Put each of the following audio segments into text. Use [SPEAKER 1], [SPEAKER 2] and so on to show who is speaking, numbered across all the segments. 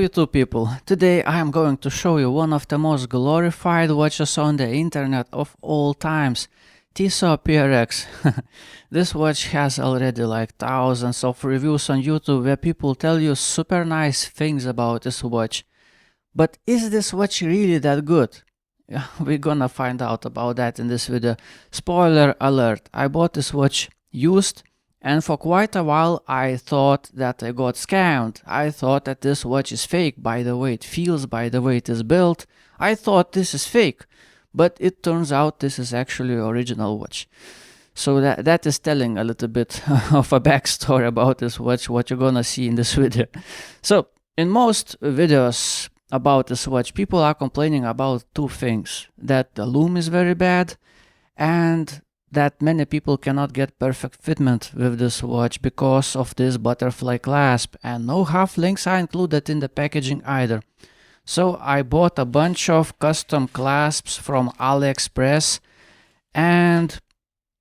[SPEAKER 1] YouTube people, today I am going to show you one of the most glorified watches on the internet of all times, Tissot PRX. This watch has already like thousands of reviews on YouTube where people tell you super nice things about this watch. But is this watch really that good? We're gonna find out about that in this video. Spoiler alert, I bought this watch used, and for quite a while I thought that I got scammed. I thought that this watch is fake by the way it feels, by the way it is built. I thought this is fake, but it turns out this is actually an original watch. So that is telling a little bit of a backstory about this watch, what you're gonna see in this video. So in most videos about this watch, people are complaining about two things: that the lume is very bad, and that many people cannot get perfect fitment with this watch because of this butterfly clasp, and no half links are included in the packaging either. So I bought a bunch of custom clasps from AliExpress, and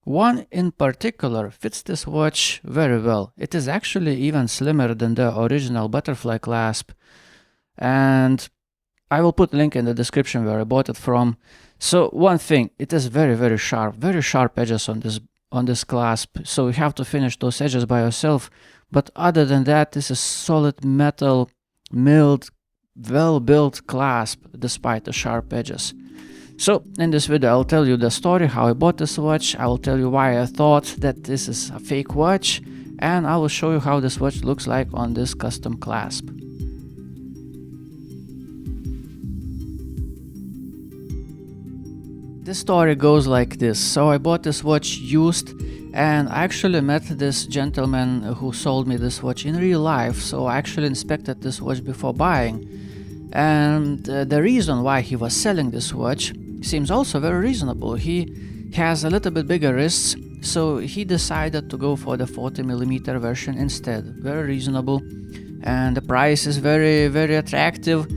[SPEAKER 1] one in particular fits this watch very well. It is actually even slimmer than the original butterfly clasp, and I will put a link in the description where I bought it from. So one thing, it is very sharp edges on this clasp, so you have to finish those edges by yourself. But other than that, this is solid metal, milled, well-built clasp despite the sharp edges. So in this video I'll tell you the story, how I bought this watch, I will tell you why I thought that this is a fake watch, and I will show you how this watch looks like on this custom clasp. The story goes like this. So I bought this watch used, and I actually met this gentleman who sold me this watch in real life. So I actually inspected this watch before buying, and the reason why he was selling this watch seems also very reasonable. He has a little bit bigger wrists, so he decided to go for the 40mm version instead. Very reasonable, and the price is very attractive.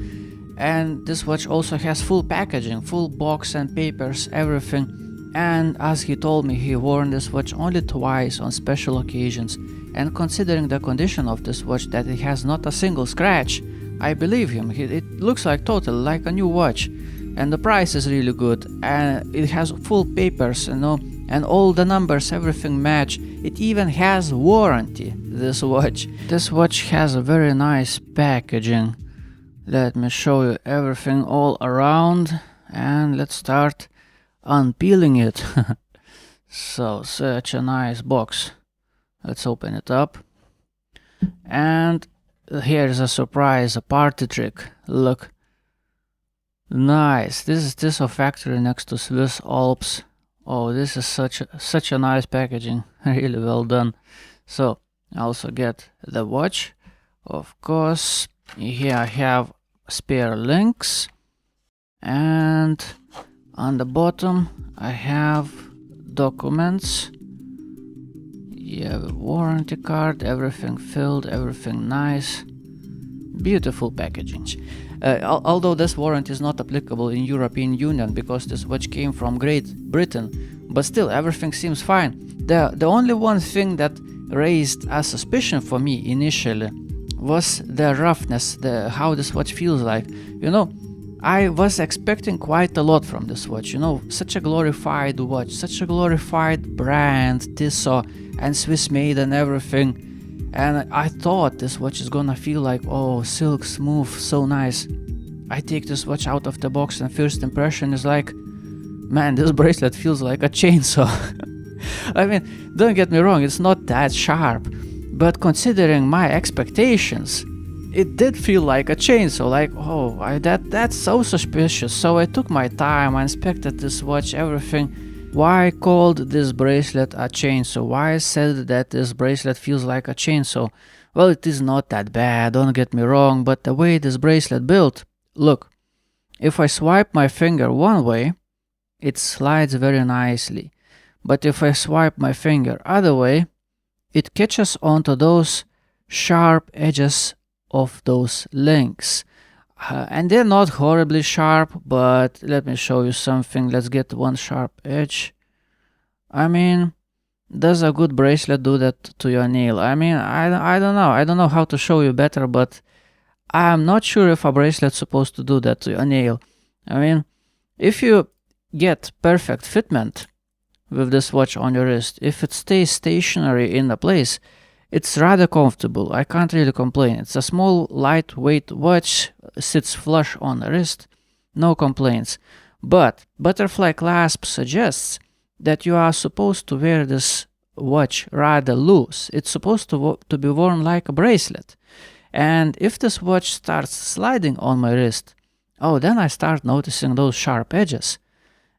[SPEAKER 1] And this watch also has full packaging, full box and papers, everything. And as he told me, he worn this watch only twice on special occasions. And considering the condition of this watch, that it has not a single scratch, I believe him. It looks like totally like a new watch. And the price is really good. And it has full papers, you know, and all the numbers, everything match. It even has warranty, this watch. This watch has a very nice packaging. Let me show you everything all around, and let's start unpeeling it. So, such a nice box. Let's open it up. And here's a surprise, a party trick. Look. Nice. This is Tissot factory next to Swiss Alps. Oh, this is such a nice packaging. Really well done. So, I also get the watch, of course. Here I have spare links, and on the bottom I have documents. Yeah, warranty card, everything filled, everything nice. Beautiful packaging. Although this warranty is not applicable in European Union because this watch came from Great Britain, but still everything seems fine. The only one thing that raised a suspicion for me initially was the roughness, how this watch feels like. You know, I was expecting quite a lot from this watch. You know, such a glorified watch, such a glorified brand, Tissot and Swiss made and everything. And I thought this watch is gonna feel like, oh, silk smooth, so nice. I take this watch out of the box and first impression is like, man, this bracelet feels like a chainsaw. I mean, don't get me wrong, it's not that sharp. But considering my expectations, it did feel like a chainsaw, like, oh, that's so suspicious. So I took my time, I inspected this watch, everything. Why I called this bracelet a chainsaw? Why I said that this bracelet feels like a chainsaw? Well, it is not that bad, don't get me wrong, but the way this bracelet built, look, if I swipe my finger one way, it slides very nicely. But if I swipe my finger other way, it catches onto those sharp edges of those links. And they're not horribly sharp, but let me show you something. Let's get one sharp edge. I mean, does a good bracelet do that to your nail? I mean, I don't know. I don't know how to show you better, but I'm not sure if a bracelet's supposed to do that to your nail. I mean, if you get perfect fitment with this watch on your wrist, if it stays stationary in the place, it's rather comfortable. I can't really complain. It's a small, lightweight watch, sits flush on the wrist, no complaints. But Butterfly Clasp suggests that you are supposed to wear this watch rather loose. It's supposed to be worn like a bracelet. And if this watch starts sliding on my wrist, oh, then I start noticing those sharp edges.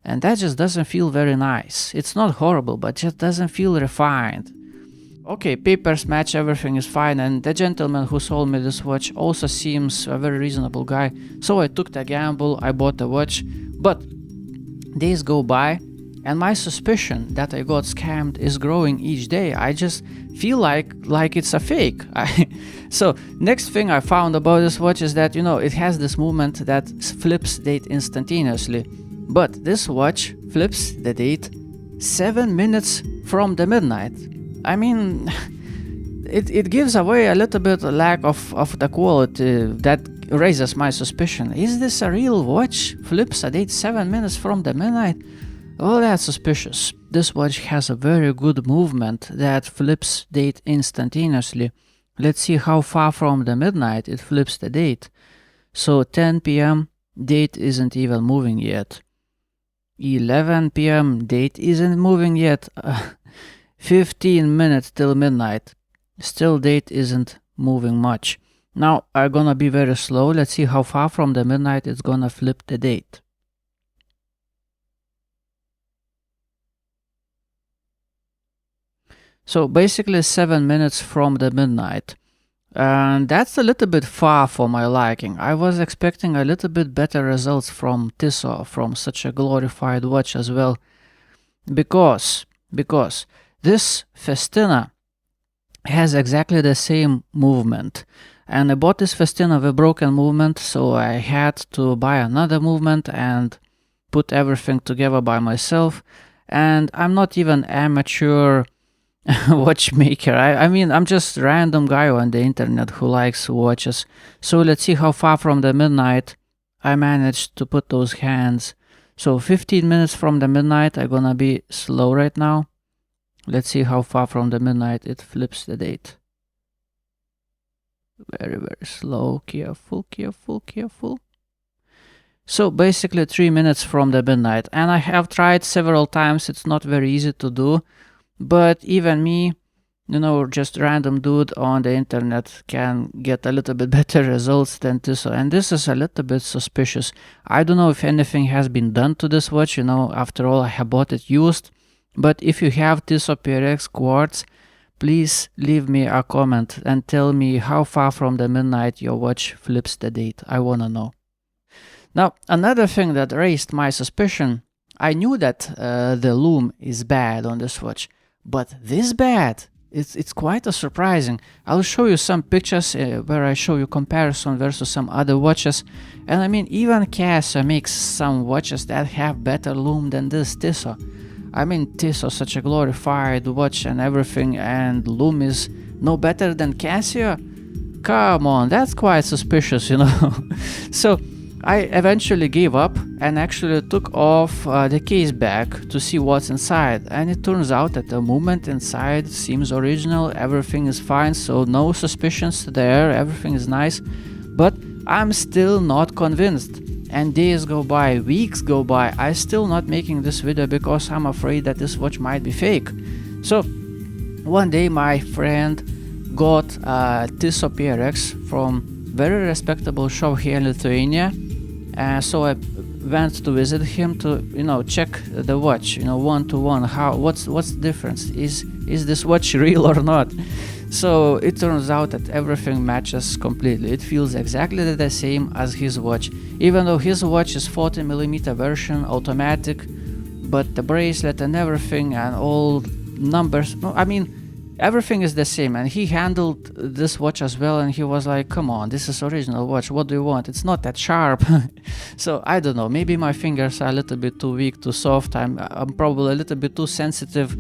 [SPEAKER 1] And that just doesn't feel very nice. It's not horrible, but just doesn't feel refined. Okay, papers match, everything is fine, and the gentleman who sold me this watch also seems a very reasonable guy. So I took the gamble, I bought the watch, but days go by, and my suspicion that I got scammed is growing each day. I just feel like it's a fake. So next thing I found about this watch is that, it has this movement that flips date instantaneously. But this watch flips the date 7 minutes from the midnight. I mean, it gives away a little bit lack of the quality that raises my suspicion. Is this a real watch? Flips a date 7 minutes from the midnight? Well, that's suspicious. This watch has a very good movement that flips date instantaneously. Let's see how far from the midnight it flips the date. So 10 p.m. date isn't even moving yet. 11 p.m. date isn't moving yet. 15 minutes till midnight. Still date isn't moving much. Now I'm gonna be very slow. Let's see how far from the midnight it's gonna flip the date. So basically 7 minutes from the midnight. And that's a little bit far for my liking. I was expecting a little bit better results from Tissot, from such a glorified watch as well. Because this Festina has exactly the same movement. And I bought this Festina with broken movement, so I had to buy another movement and put everything together by myself. And I'm not even amateur watchmaker. I mean, I'm just a random guy on the internet who likes watches. So let's see how far from the midnight I managed to put those hands. So 15 minutes from the midnight. I'm gonna be slow right now. Let's see how far from the midnight it flips the date. Very, very slow. Careful, careful, careful. So basically 3 minutes from the midnight. And I have tried several times. It's not very easy to do. But even me, just random dude on the internet can get a little bit better results than Tissot. And this is a little bit suspicious. I don't know if anything has been done to this watch. After all, I have bought it used. But if you have Tissot PRX quartz, please leave me a comment and tell me how far from the midnight your watch flips the date. I wanna know. Now, another thing that raised my suspicion, I knew that the Lume is bad on this watch. But this bad, it's quite a surprising. I'll show you some pictures where I show you comparison versus some other watches. And I mean, even Casio makes some watches that have better Lume than this Tissot. I mean, Tissot such a glorified watch and everything, and Lume is no better than Casio? Come on, that's quite suspicious, So I eventually gave up and actually took off the case back to see what's inside, and it turns out that the movement inside seems original, everything is fine, so no suspicions there, everything is nice, but I'm still not convinced. And days go by, weeks go by, I'm still not making this video because I'm afraid that this watch might be fake. So one day my friend got a Tissot PRX from very respectable shop here in Lithuania. So I went to visit him to, check the watch, one to one. What's the difference? Is this watch real or not? So it turns out that everything matches completely. It feels exactly the same as his watch, even though his watch is 40mm version, automatic, but the bracelet and everything and all numbers, everything is the same. And he handled this watch as well, and he was like, come on, this is original watch, what do you want? It's not that sharp. So I don't know, maybe my fingers are a little bit too weak, too soft, I'm probably a little bit too sensitive,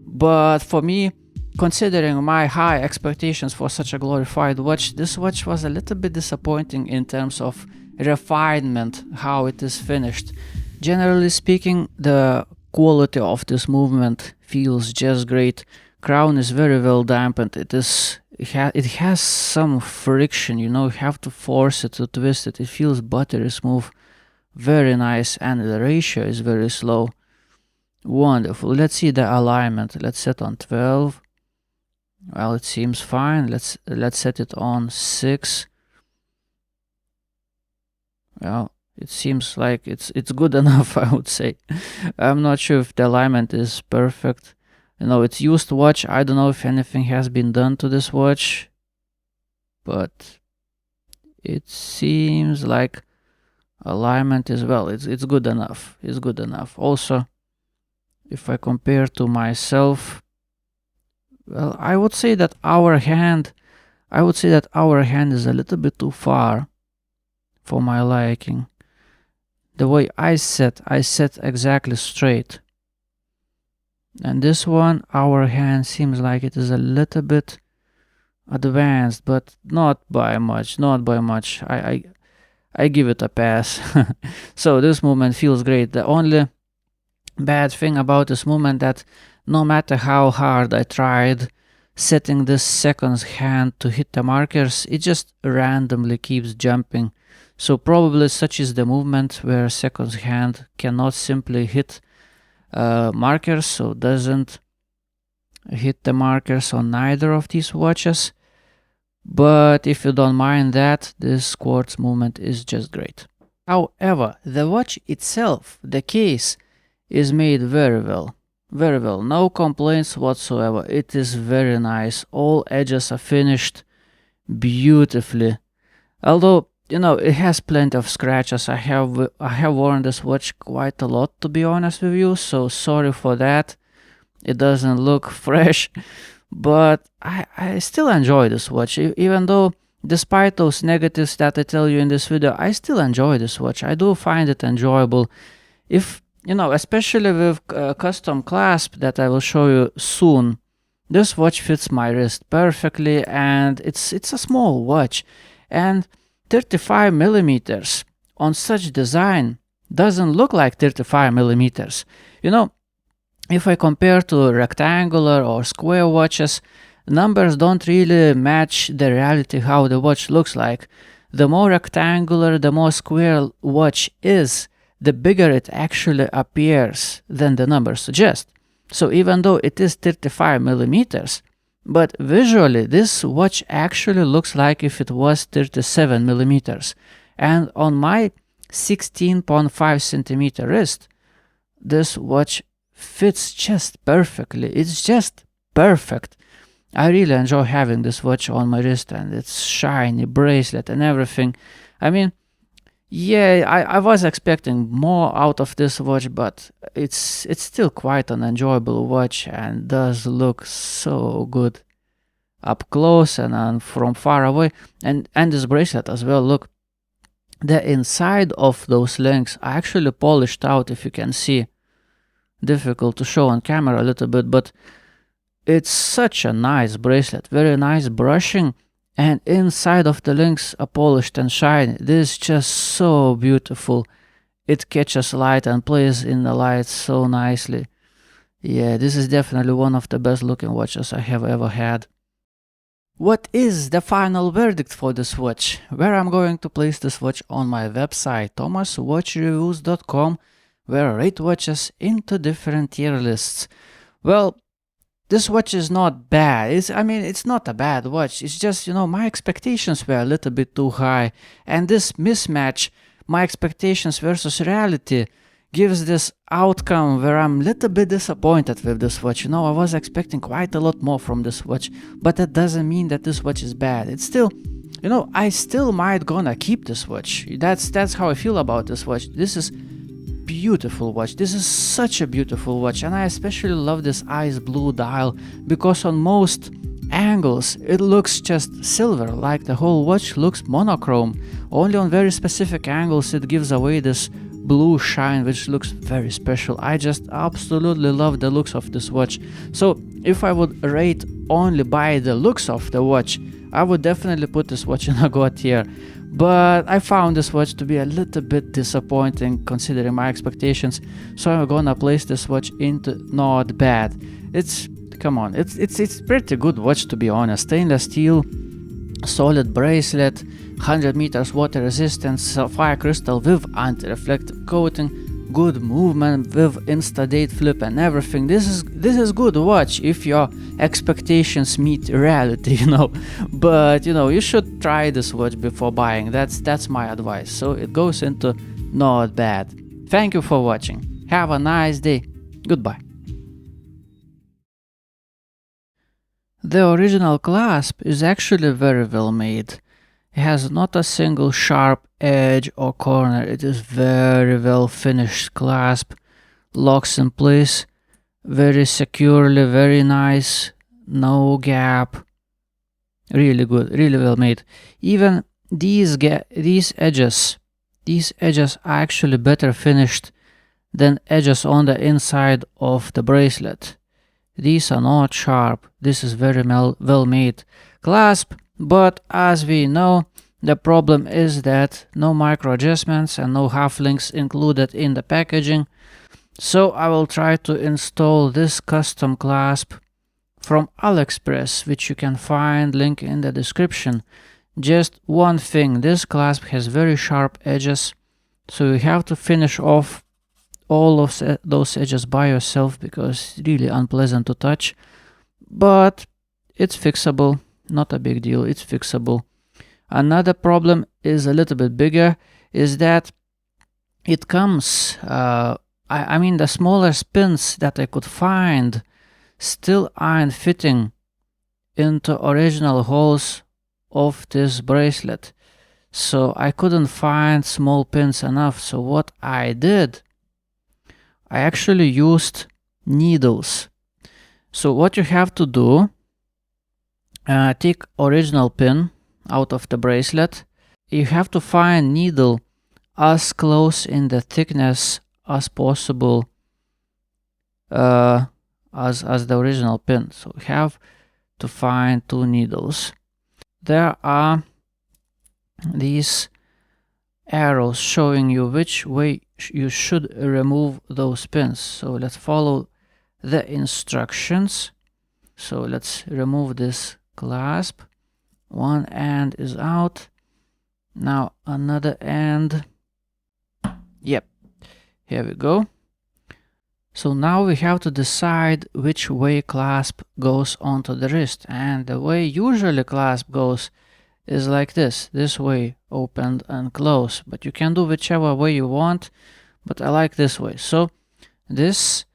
[SPEAKER 1] but for me, considering my high expectations for such a glorified watch, this watch was a little bit disappointing in terms of refinement, how it is finished. Generally speaking, the quality of this movement feels just great. Crown is very well dampened. It has some friction, you know, you have to force it to twist it. It feels buttery smooth, very nice, and the ratio is very slow. Wonderful. Let's see the alignment. Let's set on 12. Well, it seems fine. Let's set it on 6. Well, it seems like it's good enough, I would say. I'm not sure if the alignment is perfect. You know, it's used watch. I don't know if anything has been done to this watch, but it seems like alignment is, well, it's good enough. It's good enough. Also, if I compare to myself, well, I would say that our hand is a little bit too far for my liking. The way I set exactly straight. And this one, our hand seems like it is a little bit advanced, but not by much, I give it a pass. So this movement feels great. The only bad thing about this movement that no matter how hard I tried setting this second hand to hit the markers, it just randomly keeps jumping. So probably such is the movement where second hand cannot simply hit markers, so doesn't hit the markers on neither of these watches. But if you don't mind that, this quartz movement is just great. However, the watch itself, the case, is made very well. Very well. No complaints whatsoever. It is very nice. All edges are finished beautifully. Although, you know, it has plenty of scratches. I have worn this watch quite a lot, to be honest with you, so sorry for that. It doesn't look fresh, but I still enjoy this watch, even though despite those negatives that I tell you in this video, I still enjoy this watch. I do find it enjoyable. If, you know, especially with custom clasp that I will show you soon, this watch fits my wrist perfectly, and it's a small watch, and 35 millimeters on such design doesn't look like 35 millimeters. You know, if I compare to rectangular or square watches, numbers don't really match the reality how the watch looks like. The more rectangular, the more square watch is, the bigger it actually appears than the numbers suggest. So even though it is 35 millimeters, but visually this watch actually looks like if it was 37 millimeters. And on my 16.5 centimeter wrist, this watch fits just perfectly. It's just perfect. I really enjoy having this watch on my wrist, and it's shiny, bracelet and everything. I mean, yeah, I was expecting more out of this watch, but it's still quite an enjoyable watch and does look so good up close and from far away. And this bracelet as well, look, the inside of those links are actually polished out, if you can see. Difficult to show on camera a little bit, but it's such a nice bracelet, very nice brushing, and inside of the links are polished and shiny. This is just so beautiful. It catches light and plays in the light so nicely. Yeah, this is definitely one of the best looking watches I have ever had. What is the final verdict for this watch? Where I'm going to place this watch on my website, thomaswatchreviews.com, where I rate watches into different tier lists. Well, this watch is not bad. It's not a bad watch. It's just, you know, my expectations were a little bit too high. And this mismatch, my expectations versus reality, gives this outcome where I'm a little bit disappointed with this watch. You know, I was expecting quite a lot more from this watch. But that doesn't mean that this watch is bad. It's still, you know, I still might gonna keep this watch. That's how I feel about this watch. This is beautiful watch. This is such a beautiful watch, and I especially love this ice blue dial because on most angles it looks just silver, like the whole watch looks monochrome. Only on very specific angles it gives away this blue shine, which looks very special. I just absolutely love the looks of this watch. So if I would rate only by the looks of the watch, I would definitely put this watch in a God tier. But I found this watch to be a little bit disappointing considering my expectations, so I'm gonna place this watch into not bad. It's pretty good watch, to be honest. Stainless steel, solid bracelet, 100 meters water resistance, sapphire crystal with anti-reflective coating, good movement with insta-date flip and everything. This is good watch if your expectations meet reality, you know. But you know, you should try this watch before buying. That's my advice. So it goes into not bad. Thank you for watching. Have a nice day. Goodbye. The original clasp is actually very well made. It has not a single sharp edge or corner. It is very well finished clasp. Locks in place very securely, very nice, no gap. Really good, really well made. Even these edges are actually better finished than edges on the inside of the bracelet. These are not sharp. This is very well made clasp, but as we know, the problem is that no micro adjustments and no half links included in the packaging. So I will try to install this custom clasp from AliExpress, which you can find link in the description. Just one thing, this clasp has very sharp edges, so you have to finish off all of those edges by yourself because it's really unpleasant to touch, but it's fixable. Not a big deal, it's fixable. Another problem is a little bit bigger, is that it comes, I mean the smaller pins that I could find still aren't fitting into original holes of this bracelet. So I couldn't find small pins enough. So what I did, I actually used needles. So what you have to do, take original pin out of the bracelet. You have to find needle as close in the thickness as possible as the original pin. So you have to find two needles. There are these arrows showing you which way you should remove those pins. So let's follow the instructions. So let's remove this clasp. One end is out. Now another end. Yep, here we go. So now we have to decide which way clasp goes onto the wrist, and the way usually clasp goes is like this way, opened and closed, but you can do whichever way you want, but I like this way. So this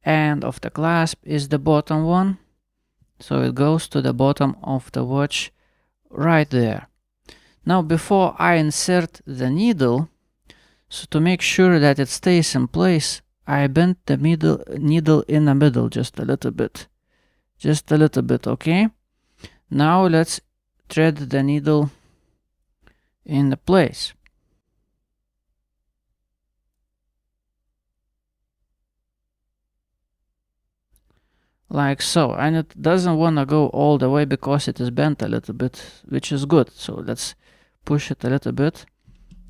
[SPEAKER 1] end of the clasp is the bottom one, so it goes to the bottom of the watch right there. Now before I insert the needle, so to make sure that it stays in place, I bent the needle in the middle just a little bit, okay? Now let's thread the needle in the place. Like so, and it doesn't want to go all the way because it is bent a little bit, which is good. So let's push it a little bit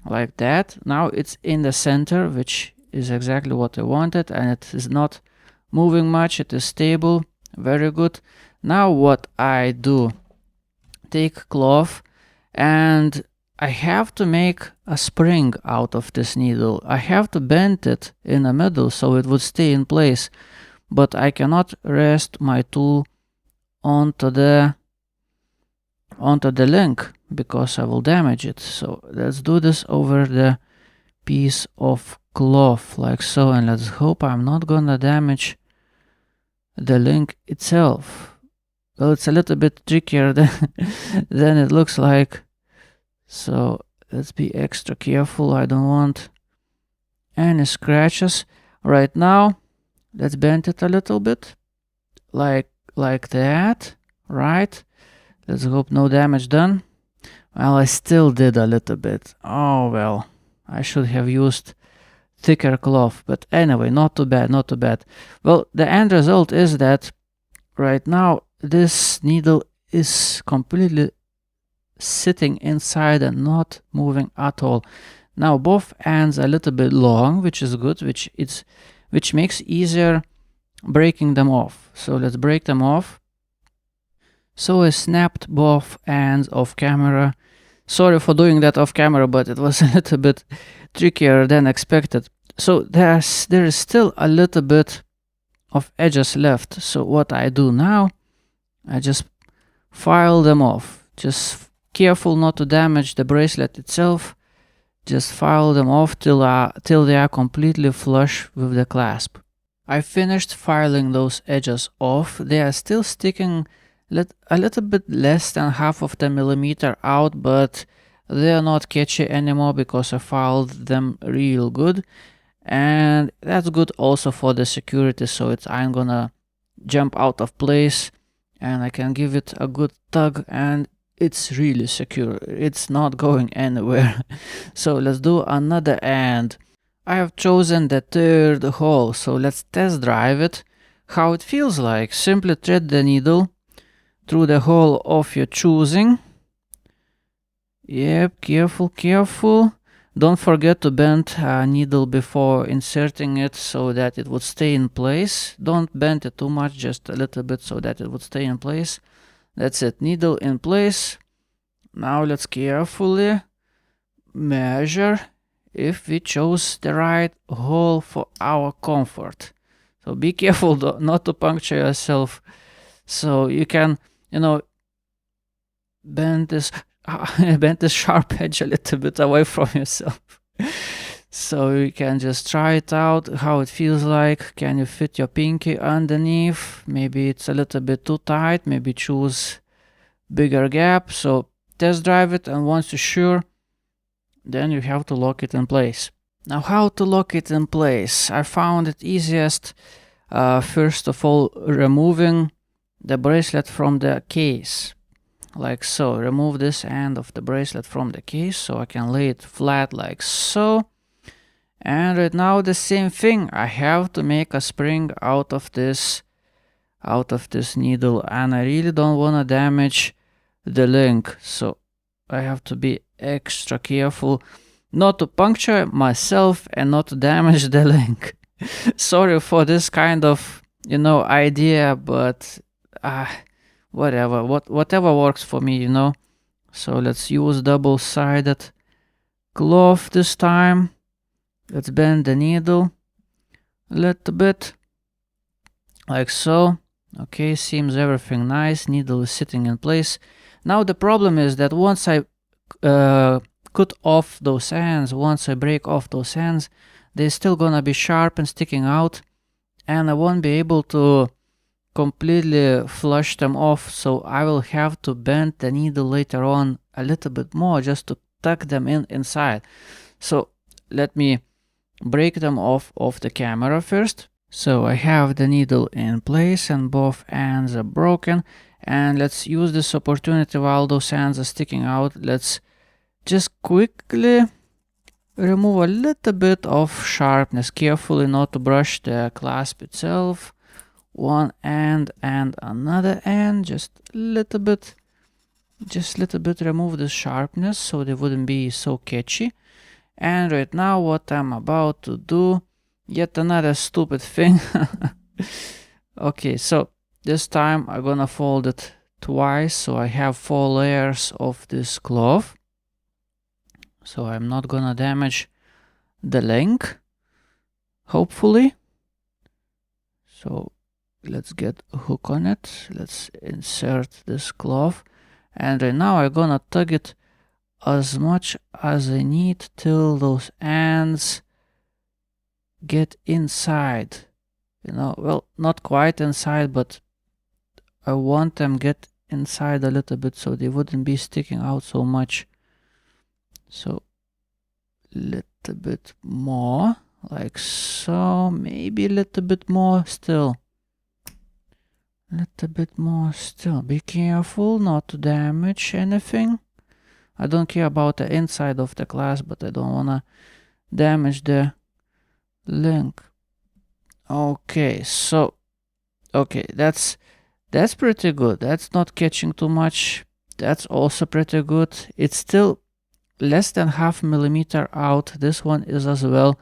[SPEAKER 1] like that. Now it's in the center, which is exactly what I wanted, and it is not moving much. It is stable, very good. Now what I do, take cloth, and I have to make a spring out of this needle. I have to bend it in the middle so it would stay in place, but I cannot rest my tool onto the link because I will damage it. So let's do this over the piece of cloth like so, and let's hope I'm not gonna damage the link itself. Well, it's a little bit trickier than it looks like, so let's be extra careful. I don't want any scratches right now. Let's bend it a little bit like that, right? Let's hope no damage done. Well, I still did a little bit. Oh well, I should have used thicker cloth. But anyway, not too bad, not too bad. Well, the end result is that right now this needle is completely sitting inside and not moving at all. Now both ends are a little bit long, which is good, which makes easier breaking them off. So let's break them off. So I snapped both ends off camera. Sorry for doing that off camera, but it was a little bit trickier than expected. So there is still a little bit of edges left. So what I do now, I just file them off. Just careful not to damage the bracelet itself. Just file them off till they are completely flush with the clasp. I finished filing those edges off. They are still sticking a little bit less than half of the millimeter out, but they are not catchy anymore because I filed them real good. And that's good also for the security, so it ain't gonna jump out of place, and I can give it a good tug and it's really secure. It's not going anywhere. So let's do another end. I have chosen the third hole, so let's test drive it. How it feels like. Simply thread the needle through the hole of your choosing. Yep, careful, careful. Don't forget to bend a needle before inserting it so that it would stay in place. Don't bend it too much, just a little bit so that it would stay in place. That's it, needle in place. Now let's carefully measure if we chose the right hole for our comfort. So be careful not to puncture yourself. So you can, bend this sharp edge a little bit away from yourself. So you can just try it out, how it feels like. Can you fit your pinky underneath? Maybe it's a little bit too tight. Maybe choose bigger gap. So test drive it, and once you're sure, then you have to lock it in place. Now, how to lock it in place? I found it easiest, first of all, removing the bracelet from the case. Like so. Remove this end of the bracelet from the case so I can lay it flat like so. And right now the same thing. I have to make a spring out of this needle, and I really don't want to damage the link. So I have to be extra careful not to puncture myself and not to damage the link. Sorry for this kind of, idea, but whatever works for me, So let's use double-sided cloth this time. Let's bend the needle a little bit, like so. Okay, seems everything nice. Needle is sitting in place. Now the problem is that once I cut off those ends, once I break off those ends, they're still gonna be sharp and sticking out, and I won't be able to completely flush them off. So I will have to bend the needle later on a little bit more just to tuck them inside. So let me break them off the camera first. So I have the needle in place and both ends are broken, and let's use this opportunity while those ends are sticking out. Let's just quickly remove a little bit of sharpness, carefully not to brush the clasp itself. One end and another end, just a little bit remove the sharpness so they wouldn't be so catchy. And right now what I'm about to do, yet another stupid thing. Okay, so this time I'm gonna fold it twice, so I have 4 layers of this cloth, so I'm not gonna damage the link, hopefully. So let's get a hook on it. Let's insert this cloth, and right now I'm gonna tug it as much as I need till those ends get inside. Well, not quite inside, but I want them get inside a little bit so they wouldn't be sticking out so much. So little bit more, like so, maybe a little bit more still. Little bit more still. Be careful not to damage anything. I don't care about the inside of the clasp, but I don't wanna damage the link. Okay, so okay, that's pretty good. That's not catching too much. That's also pretty good. It's still less than 0.5 millimeter out. This one is as well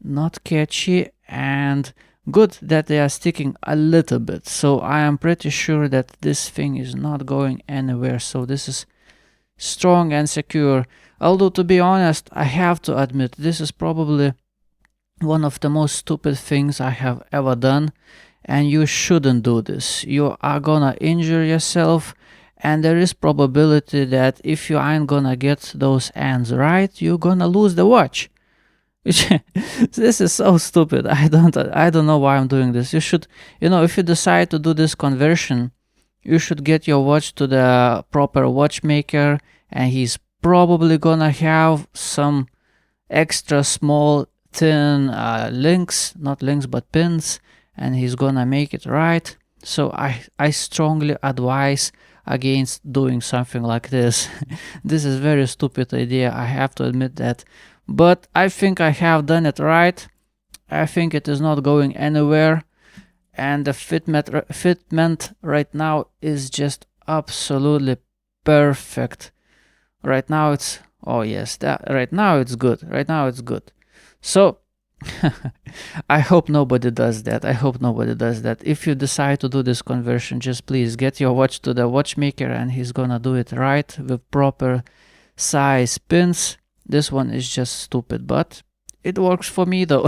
[SPEAKER 1] not catchy, and good that they are sticking a little bit. So I am pretty sure that this thing is not going anywhere. So this is strong and secure. Although, to be honest, I have to admit, this is probably one of the most stupid things I have ever done, and you shouldn't do this. You are gonna injure yourself, and there is probability that if you aren't gonna get those ends right, you're gonna lose the watch. This is so stupid. I don't know why I'm doing this. You should, if you decide to do this conversion, you should get your watch to the proper watchmaker, and he's probably gonna have some extra small thin links, not links but pins, and he's gonna make it right. So I strongly advise against doing something like this. This is very stupid idea, I have to admit that, but I think I have done it right. I think it is not going anywhere, and the fitment right now is just absolutely perfect. Right now it's, oh yes, right now it's good. Right now it's good. So I hope nobody does that. I hope nobody does that. If you decide to do this conversion, just please get your watch to the watchmaker, and he's gonna do it right with proper size pins. This one is just stupid, but it works for me though.